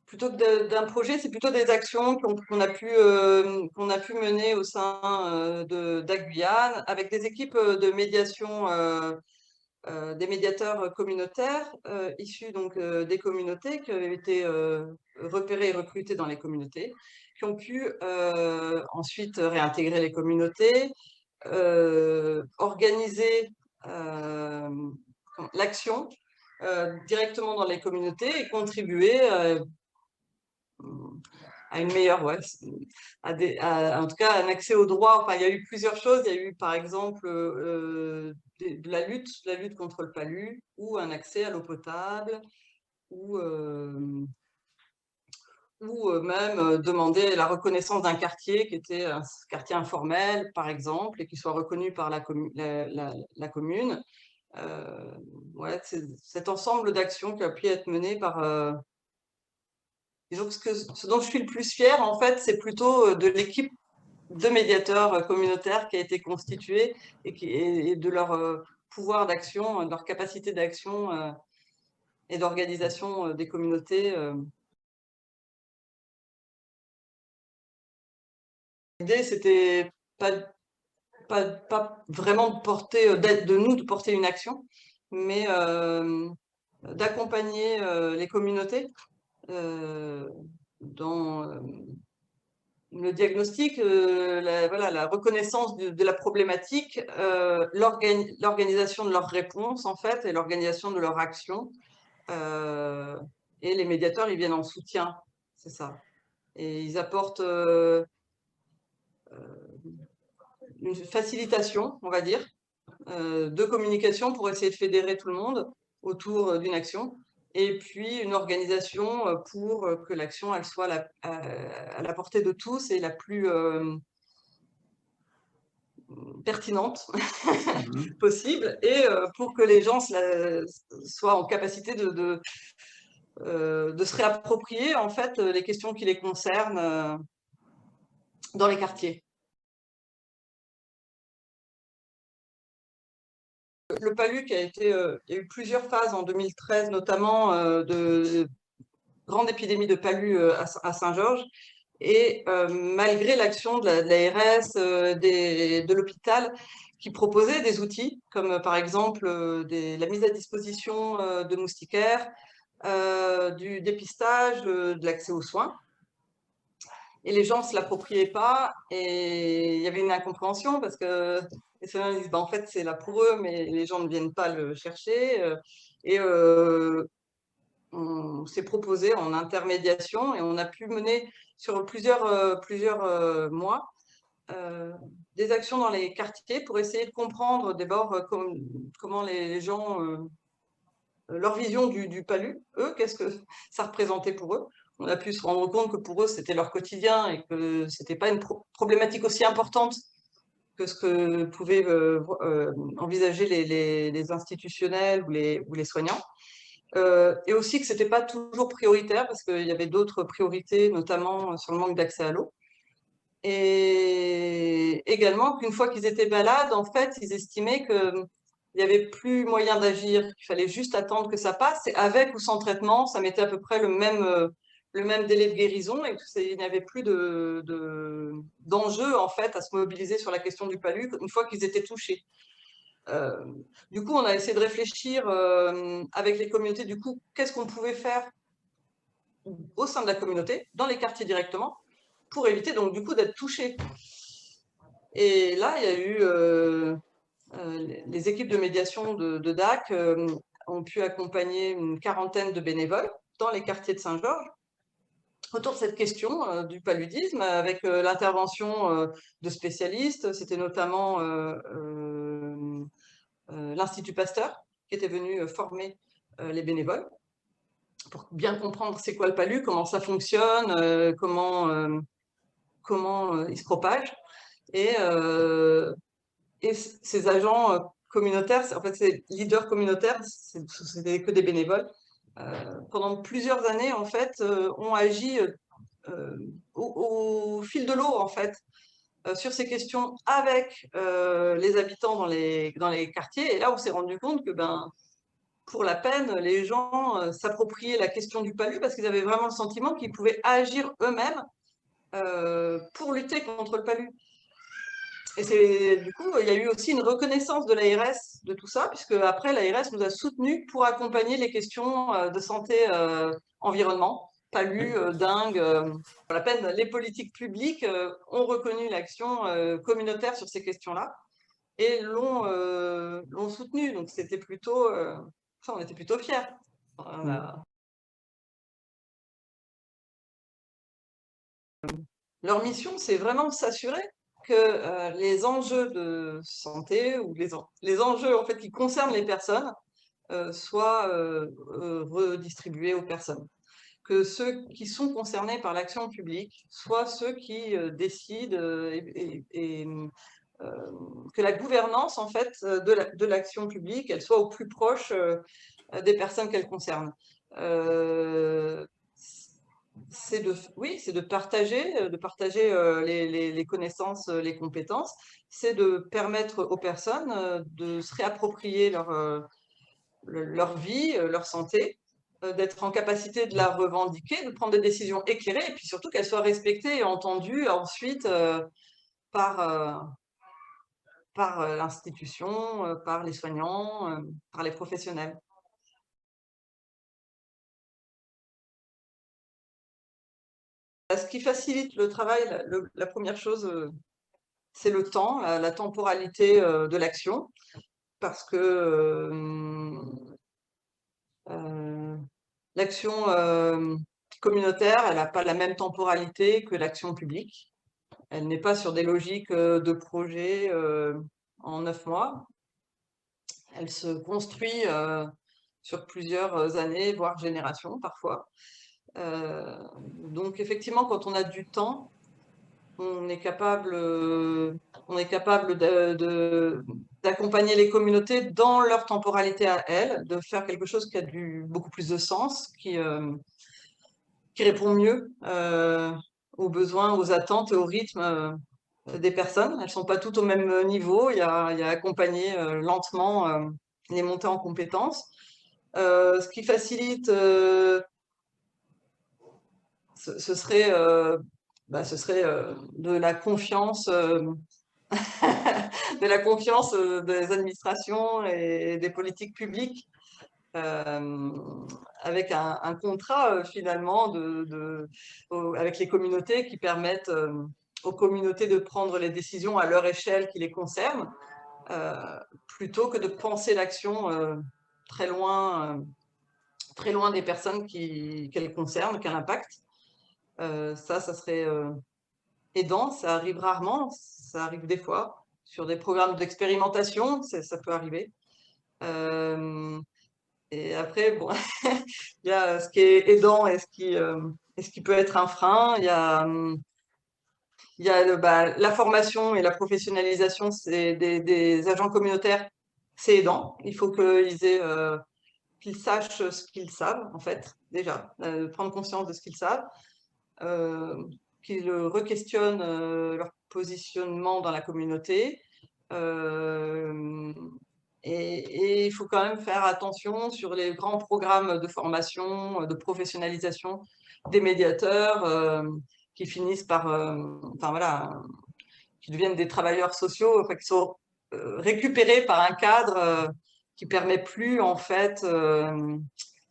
plutôt que d'un projet, c'est plutôt des actions qu'on a pu mener au sein d'Aguyane avec des équipes de médiation, des médiateurs communautaires issus donc des communautés qui avaient été repérés et recrutés dans les communautés, qui ont pu ensuite réintégrer les communautés, organiser l'action directement dans les communautés et contribuer à une meilleure, ouais, en tout cas, un accès aux droits. Enfin, il y a eu plusieurs choses. Il y a eu, par exemple, de la lutte contre le palu, ou un accès à l'eau potable, ou, même demander la reconnaissance d'un quartier qui était un quartier informel, par exemple, et qui soit reconnu par la commune. Ouais, c'est cet ensemble d'actions qui a pu être mené par, disons que ce dont je suis le plus fière, en fait, c'est plutôt de l'équipe de médiateurs communautaires qui a été constituée et de leur pouvoir d'action, de leur capacité d'action et d'organisation des communautés. L'idée, c'était pas vraiment de porter, de nous de porter une action, mais d'accompagner les communautés euh, dans le diagnostic, voilà, la reconnaissance de la problématique, l'organisation de leurs réponses en fait, et l'organisation de leur action. Euh, et les médiateurs, ils viennent en soutien, c'est ça. Et ils apportent une facilitation, on va dire, de communication pour essayer de fédérer tout le monde autour d'une action. Et puis une organisation pour que l'action elle soit à la portée de tous et la plus pertinente Mhm. possible, et pour que les gens soient en capacité de se réapproprier en fait les questions qui les concernent dans les quartiers. Le PALUC a été, il y a eu plusieurs phases en 2013 notamment de grande épidémie de palu à Saint-Georges. Et malgré l'action de l'ARS, de l'hôpital, qui proposait des outils, comme par exemple la mise à disposition de moustiquaires, du dépistage, de l'accès aux soins. Et les gens ne se l'appropriaient pas, et il y avait une incompréhension parce que les soignants disent bah, en fait c'est là pour eux, mais les gens ne viennent pas le chercher. Et on s'est proposé en intermédiation et on a pu mener sur plusieurs mois des actions dans les quartiers pour essayer de comprendre d'abord comment les gens, leur vision du palu, eux, qu'est-ce que ça représentait pour eux. On a pu se rendre compte que pour eux, c'était leur quotidien et que c'était pas une problématique aussi importante que ce que pouvaient envisager les institutionnels ou les soignants. Et aussi que ce n'était pas toujours prioritaire parce qu'il y avait d'autres priorités, notamment sur le manque d'accès à l'eau. Et également qu'une fois qu'ils étaient malades, en fait, ils estimaient qu'il n'y avait plus moyen d'agir, qu'il fallait juste attendre que ça passe. Et avec ou sans traitement, ça mettait à peu près le même délai de guérison, et qu'il n'y avait plus d'enjeu en fait à se mobiliser sur la question du palu une fois qu'ils étaient touchés. Euh, du coup, on a essayé de réfléchir avec les communautés, du coup, qu'est-ce qu'on pouvait faire au sein de la communauté, dans les quartiers directement, pour éviter donc du coup d'être touchés. Et là, il y a eu les équipes de médiation de DAC ont pu accompagner une quarantaine de bénévoles dans les quartiers de Saint-Georges autour de cette question du paludisme, avec l'intervention de spécialistes. C'était notamment l'Institut Pasteur qui était venu former les bénévoles pour bien comprendre c'est quoi le palu, comment ça fonctionne, comment il se propage. Et, et ces agents communautaires, en fait, ces leaders communautaires, c'était que des bénévoles, pendant plusieurs années, en fait, ont agi au fil de l'eau, en fait, sur ces questions avec les habitants dans les quartiers. Et là, on s'est rendu compte que ben, pour la peine, les gens s'appropriaient la question du palu parce qu'ils avaient vraiment le sentiment qu'ils pouvaient agir eux-mêmes pour lutter contre le palu. Et du coup, il y a eu aussi une reconnaissance de l'ARS de tout ça, puisque après, l'ARS nous a soutenus pour accompagner les questions de santé environnement, palu, dingue. Pour la peine, les politiques publiques ont reconnu l'action communautaire sur ces questions-là et l'ont soutenu. Donc, c'était plutôt, enfin, on était plutôt fiers. Leur mission, c'est vraiment de s'assurer que les enjeux de santé ou les enjeux en fait qui concernent les personnes soient redistribués aux personnes. Que ceux qui sont concernés par l'action publique soient ceux qui décident euh, que la gouvernance en fait de l'action publique, elle soit au plus proche des personnes qu'elle concerne. Oui, c'est de partager les connaissances, les compétences. C'est de permettre aux personnes de se réapproprier leur vie, leur santé, d'être en capacité de la revendiquer, de prendre des décisions éclairées, et puis surtout qu'elles soient respectées et entendues ensuite par, par l'institution, par les soignants, par les professionnels. Ce qui facilite le travail, la première chose, c'est le temps, la temporalité de l'action, parce que l'action communautaire, elle n'a pas la même temporalité que l'action publique. Elle n'est pas sur des logiques de projet en 9 mois. Elle se construit sur plusieurs années, voire générations parfois. Donc effectivement, quand on a du temps, on est capable, d'accompagner les communautés dans leur temporalité à elles, de faire quelque chose qui a beaucoup plus de sens, qui répond mieux aux besoins, aux attentes et au rythme des personnes. Elles ne sont pas toutes au même niveau. Il y a accompagner lentement les montées en compétences. Ce qui facilite, ce serait, de la confiance de la confiance des administrations et des politiques publiques euh, avec un contrat finalement avec les communautés qui permettent aux communautés de prendre les décisions à leur échelle qui les concernent, plutôt que de penser l'action très très loin des personnes qu'elle concerne, qu'elle impacte. Ça serait aidant, ça arrive rarement, ça arrive des fois. Sur des programmes d'expérimentation, ça peut arriver. Et après, bon, il y a ce qui est aidant et ce qui peut être un frein. Il y a la formation et la professionnalisation des agents communautaires, c'est aidant. Il faut qu'ils sachent ce qu'ils savent, en fait, déjà, prendre conscience de ce qu'ils savent, euh, qu'ils re-questionnent leur positionnement dans la communauté. Euh, et il faut quand même faire attention sur les grands programmes de formation, de professionnalisation des médiateurs qui finissent par, enfin voilà, qui deviennent des travailleurs sociaux, enfin, qui sont récupérés par un cadre qui permet plus en fait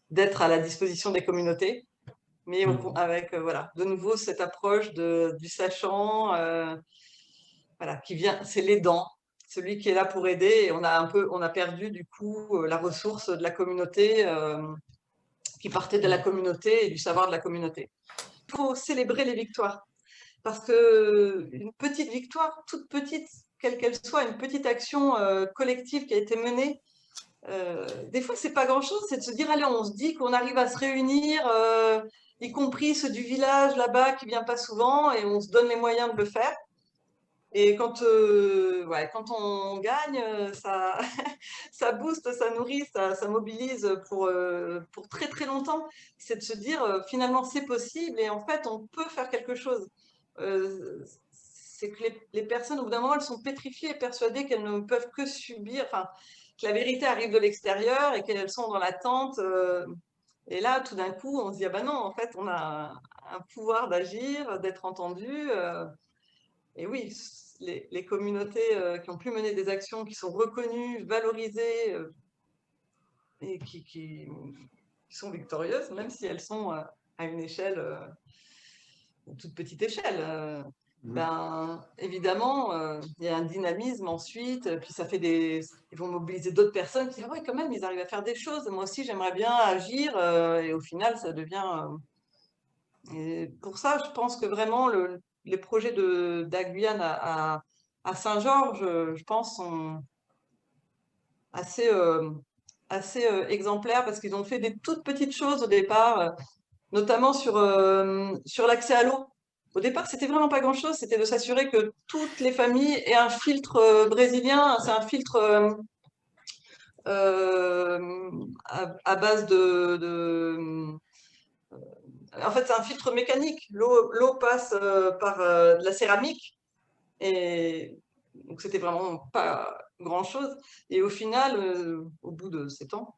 d'être à la disposition des communautés, mais avec voilà, de nouveau cette approche du sachant, voilà, qui vient, c'est l'aidant, celui qui est là pour aider. Et on a perdu du coup la ressource de la communauté qui partait de la communauté et du savoir de la communauté. Il faut célébrer les victoires parce que une petite victoire, toute petite, quelle qu'elle soit, une petite action collective qui a été menée. Des fois, c'est pas grand-chose, c'est de se dire, allez, on se dit qu'on arrive à se réunir, y compris ceux du village là-bas qui vient pas souvent, et on se donne les moyens de le faire. Et quand on gagne, ça, ça booste, ça nourrit, ça mobilise pour très très longtemps. C'est de se dire finalement c'est possible et en fait on peut faire quelque chose. C'est que les personnes au bout d'un moment elles sont pétrifiées et persuadées qu'elles ne peuvent que subir. Enfin, que la vérité arrive de l'extérieur et qu'elles sont dans l'attente. Et là, tout d'un coup, on se dit, ah ben non, en fait, on a un pouvoir d'agir, d'être entendu. Et oui, les communautés qui ont pu mener des actions, qui sont reconnues, valorisées et qui sont victorieuses, même si elles sont à une échelle, une toute petite échelle. Ben, évidemment, il y a un dynamisme ensuite, puis ça fait ils vont mobiliser d'autres personnes qui disent, ah ouais, quand même, ils arrivent à faire des choses. Moi aussi, j'aimerais bien agir. Et au final, ça devient. Et pour ça, je pense que vraiment, les projets d'Aguyane à Saint-Georges, je pense, sont assez, assez exemplaires parce qu'ils ont fait des toutes petites choses au départ, notamment sur l'accès à l'eau. Au départ, c'était vraiment pas grand-chose, c'était de s'assurer que toutes les familles aient un filtre brésilien. C'est un filtre à base en fait, c'est un filtre mécanique. L'eau passe par de la céramique et donc c'était vraiment pas grand-chose. Et au final, au bout de 7 ans,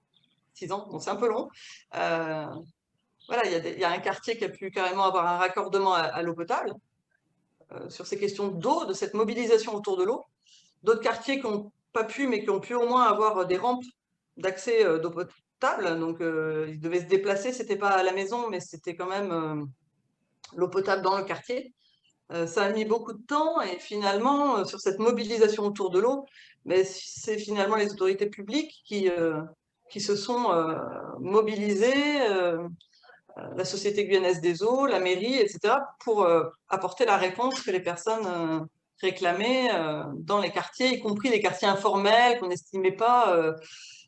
6 ans, bon, c'est un peu long, euh, voilà, il y a un quartier qui a pu carrément avoir un raccordement à l'eau potable sur ces questions d'eau, de cette mobilisation autour de l'eau. D'autres quartiers qui n'ont pas pu, mais qui ont pu au moins avoir des rampes d'accès d'eau potable. Donc, ils devaient se déplacer, c'était pas à la maison, mais c'était quand même l'eau potable dans le quartier. Ça a mis beaucoup de temps et finalement, sur cette mobilisation autour de l'eau, mais c'est finalement les autorités publiques qui se sont mobilisées, la Société guyanaise des eaux, la mairie, etc., pour apporter la réponse que les personnes réclamaient dans les quartiers, y compris les quartiers informels qu'on n'estimait pas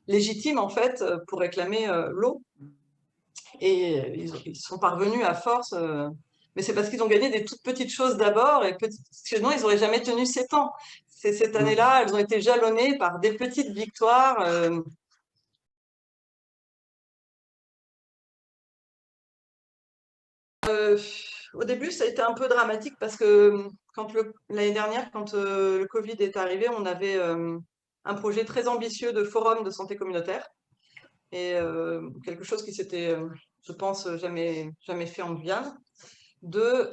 légitimes en fait pour réclamer l'eau. Et ils sont parvenus à force, mais c'est parce qu'ils ont gagné des toutes petites choses d'abord, et sinon ils n'auraient jamais tenu 7 ans. Cette année-là, elles ont été jalonnées par des petites victoires. Au début, ça a été un peu dramatique parce que quand l'année dernière, quand le Covid est arrivé, on avait un projet très ambitieux de forum de santé communautaire et quelque chose qui s'était, je pense, jamais fait en Guyane, de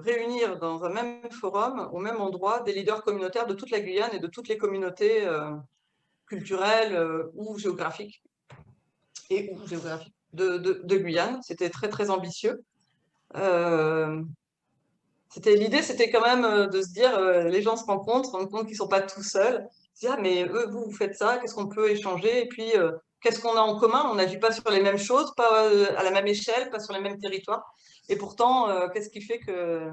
réunir dans un même forum, au même endroit, des leaders communautaires de toute la Guyane et de toutes les communautés culturelles ou géographiques de Guyane. C'était très très ambitieux. Euh, L'idée, c'était quand même de se dire, les gens se rendent compte qu'ils sont pas tout seuls. Se dire, ah, mais eux, vous faites ça, qu'est-ce qu'on peut échanger? Et puis, qu'est-ce qu'on a en commun? On n'agit pas sur les mêmes choses, pas à la même échelle, pas sur les mêmes territoires. Et pourtant, qu'est-ce qui fait que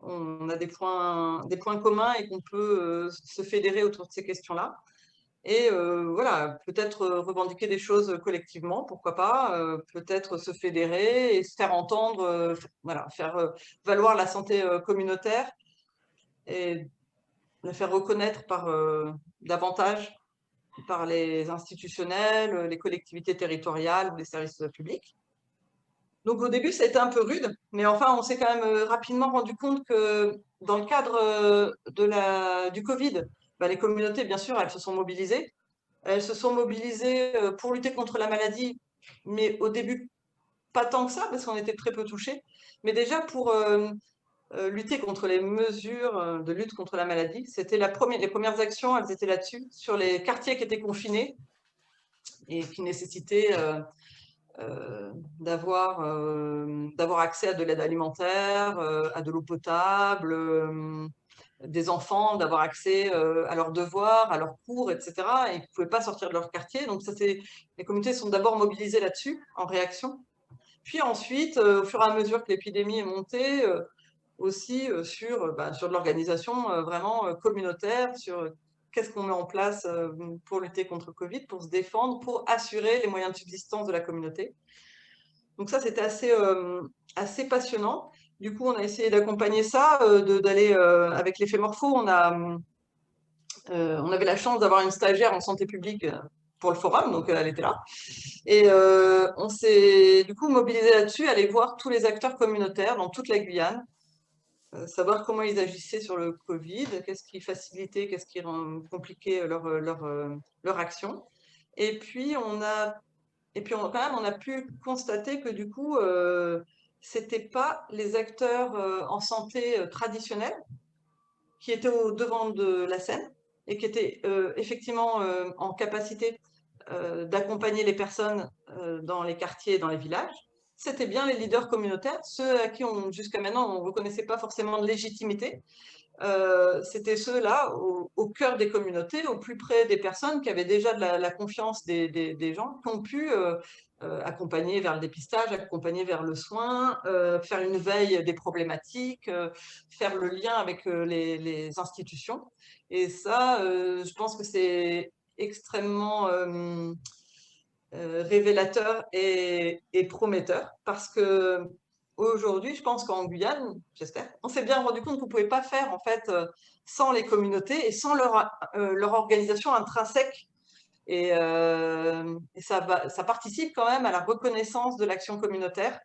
on a des points communs et qu'on peut se fédérer autour de ces questions-là? Et voilà, peut-être revendiquer des choses collectivement, pourquoi pas, peut-être se fédérer et se faire entendre, voilà, faire valoir la santé communautaire et la faire reconnaître davantage par les institutionnels, les collectivités territoriales ou les services publics. Donc au début, ça a été un peu rude, mais enfin, on s'est quand même rapidement rendu compte que dans le cadre du Covid, bah, les communautés, bien sûr, elles se sont mobilisées. Elles se sont mobilisées pour lutter contre la maladie, mais au début, pas tant que ça, parce qu'on était très peu touchés, mais déjà pour lutter contre les mesures de lutte contre la maladie. C'était les premières actions, elles étaient là-dessus, sur les quartiers qui étaient confinés et qui nécessitaient d'avoir accès à de l'aide alimentaire, à de l'eau potable, des enfants, d'avoir accès à leurs devoirs, à leurs cours, etc. Et ils ne pouvaient pas sortir de leur quartier. Donc, les communautés sont d'abord mobilisées là-dessus, en réaction. Puis ensuite, au fur et à mesure que l'épidémie est montée, aussi sur de l'organisation vraiment communautaire, sur qu'est-ce qu'on met en place pour lutter contre le Covid, pour se défendre, pour assurer les moyens de subsistance de la communauté. Donc ça, c'était assez passionnant. Du coup, on a essayé d'accompagner ça, d'aller avec l'effet Morpho. On avait la chance d'avoir une stagiaire en santé publique pour le forum, donc elle était là. Et on s'est du coup mobilisé là-dessus, aller voir tous les acteurs communautaires dans toute la Guyane savoir comment ils agissaient sur le Covid, qu'est-ce qui facilitait, qu'est-ce qui compliquait leur action. Et puis quand même, on a pu constater que du coup, c'était pas les acteurs en santé traditionnels qui étaient au devant de la scène et qui étaient effectivement en capacité d'accompagner les personnes dans les quartiers et dans les villages. C'était bien les leaders communautaires, ceux à qui jusqu'à maintenant on ne reconnaissait pas forcément de légitimité. C'était ceux-là au cœur des communautés, au plus près des personnes qui avaient déjà de la confiance des gens, qui ont pu accompagner vers le dépistage, accompagner vers le soin, faire une veille des problématiques, faire le lien avec les institutions. Et ça, je pense que c'est extrêmement révélateur et prometteur parce que aujourd'hui, je pense qu'en Guyane, j'espère, on s'est bien rendu compte qu'on ne pouvait pas faire en fait sans les communautés et sans leur organisation intrinsèque. Et ça participe quand même à la reconnaissance de l'action communautaire